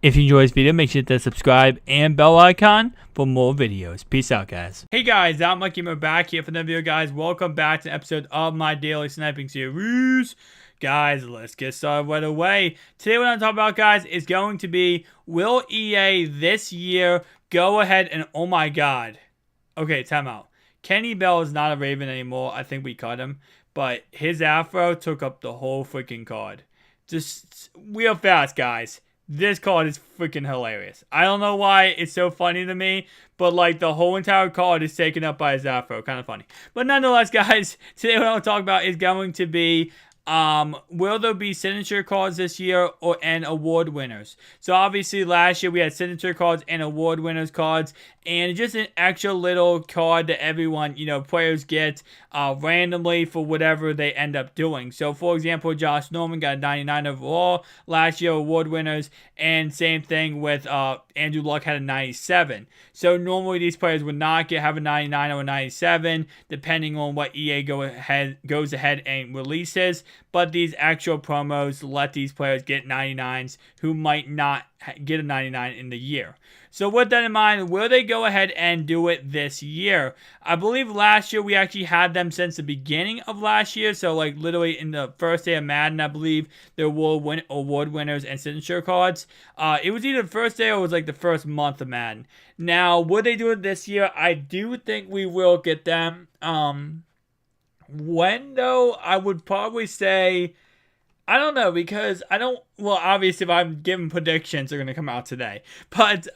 If you enjoyed this video, make sure to subscribe and bell icon for more videos. Peace out, guys. Hey guys, I'm Mikey. We're back here for another video, guys. Welcome back to an episode of my daily sniping series. Guys, let's get started right away. Today what I'm talking about, guys, is going to be, will EA this year go ahead and, oh my god. Okay, time out. Kenny Bell is not a Raven anymore. I think we cut him. But his afro took up the whole freaking card. Just real fast, guys. This card is freaking hilarious. I don't know why it's so funny to me, but like the whole entire card is taken up by his afro. Kind of funny. But nonetheless, guys, today what I'll talk about is going to be, will there be signature cards this year and award winners? So obviously last year we had signature cards and award winners cards, and just an extra little card that everyone, players get randomly for whatever they end up doing. So for example, Josh Norman got a 99 overall last year, award winners, and same thing with Andrew Luck had a 97. So normally these players would not have a 99 or a 97 depending on what EA goes ahead and releases. But these actual promos let these players get 99s who might not get a 99 in the year. So with that in mind, will they go ahead and do it this year? I believe last year we actually had them since the beginning of last year. So like literally in the first day of Madden, I believe there were award winners and signature cards. It was either the first day or it was like the first month of Madden. Now, would they do it this year? I do think we will get them. When though? I would probably say, I don't know, because well, obviously if I'm giving predictions, they're going to come out today. But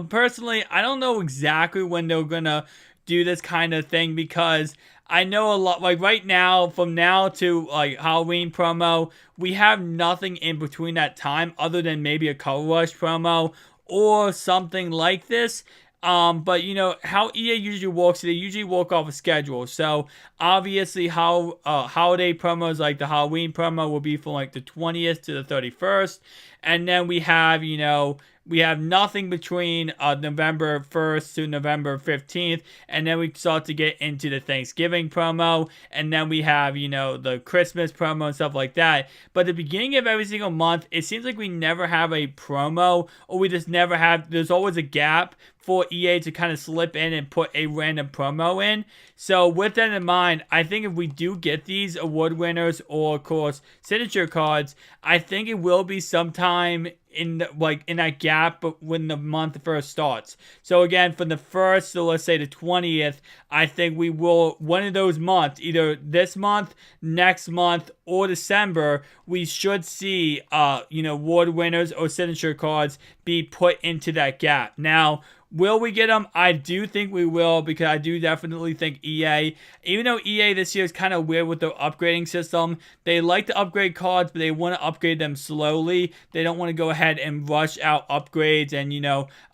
personally, I don't know exactly when they're going to do this kind of thing, because I know a lot, like right now, from now to like Halloween promo, we have nothing in between that time other than maybe a Color Rush promo or something like this. But how EA usually works, they usually work off a schedule. So obviously how holiday promos like the Halloween promo will be from like the 20th to the 31st. And then we have, we have nothing between November 1st to November 15th. And then we start to get into the Thanksgiving promo. And then we have, the Christmas promo and stuff like that. But at the beginning of every single month, it seems like we never have a promo, or we just never have, there's always a gap for EA to kind of slip in and put a random promo in. So with that in mind, I think if we do get these award winners or of course signature cards, I think it will be sometime in that gap when the month first starts. So again, from the 1st, so let's say the 20th, I think we will, one of those months, either this month, next month, or December, we should see, award winners or signature cards be put into that gap. Now, will we get them? I do think we will, because I do definitely think EA, even though EA this year is kind of weird with their upgrading system, they like to upgrade cards, but they want to upgrade them slowly. They don't want to go ahead and rush out upgrades, and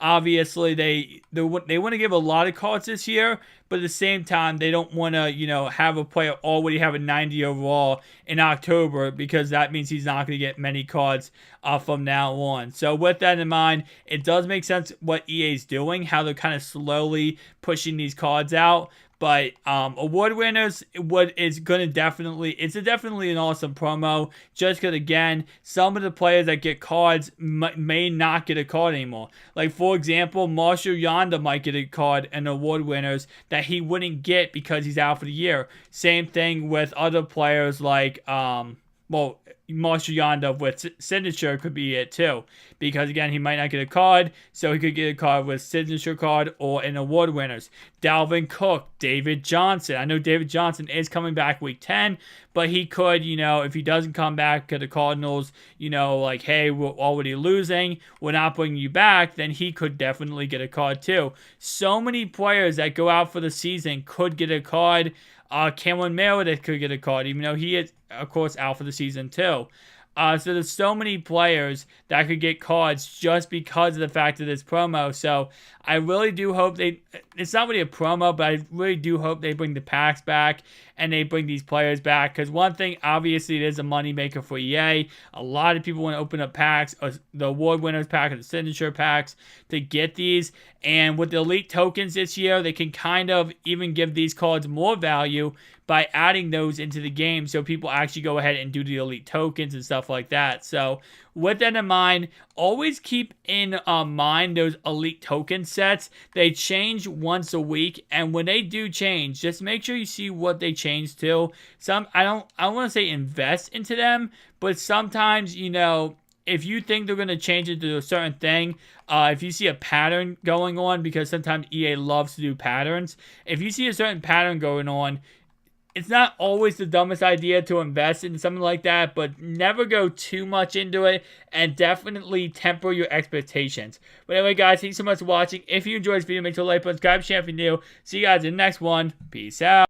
obviously they want to give a lot of cards this year, but at the same time, they don't want to, have a player already have a 90 overall in October, because that means he's not going to get many cards from now on. So with that in mind, it does make sense what EA's doing, how they're kind of slowly pushing these cards out. But award winners, it's definitely an awesome promo. Just because, again, some of the players that get cards may not get a card anymore. Like, for example, Marshall Yonda might get a card in award winners that he wouldn't get because he's out for the year. Same thing with other players like, Marshall Yonda with signature could be it too, because again, he might not get a card, so he could get a card with signature card or an award winners. Dalvin Cook, David Johnson. I know David Johnson is coming back week 10, but he could, if he doesn't come back to the Cardinals, like, hey, we're already losing, we're not bringing you back, then he could definitely get a card too. So many players that go out for the season could get a card. Cameron Meredith could get a card, even though he is, of course, out for the season too. So there's so many players that could get cards just because of the fact of this promo. So I really do hope it's not really a promo, but I really do hope they bring the packs back and they bring these players back. Because one thing, obviously, it is a moneymaker for EA. A lot of people want to open up packs, the award winners pack or the signature packs, to get these. And with the elite tokens this year, they can kind of even give these cards more value by adding those into the game so people actually go ahead and do the elite tokens and stuff like that. So with that in mind, always keep in mind those elite token sets. They change once a week, and when they do change, just make sure you see what they change to. I don't want to say invest into them, but sometimes, you know, if you think they're going to change it to a certain thing, if you see a pattern going on, because sometimes EA loves to do patterns, if you see a certain pattern going on, it's not always the dumbest idea to invest in something like that, but never go too much into it, and definitely temper your expectations. But anyway, guys, thanks so much for watching. If you enjoyed this video, make sure to like, subscribe, share if you're new. See you guys in the next one. Peace out.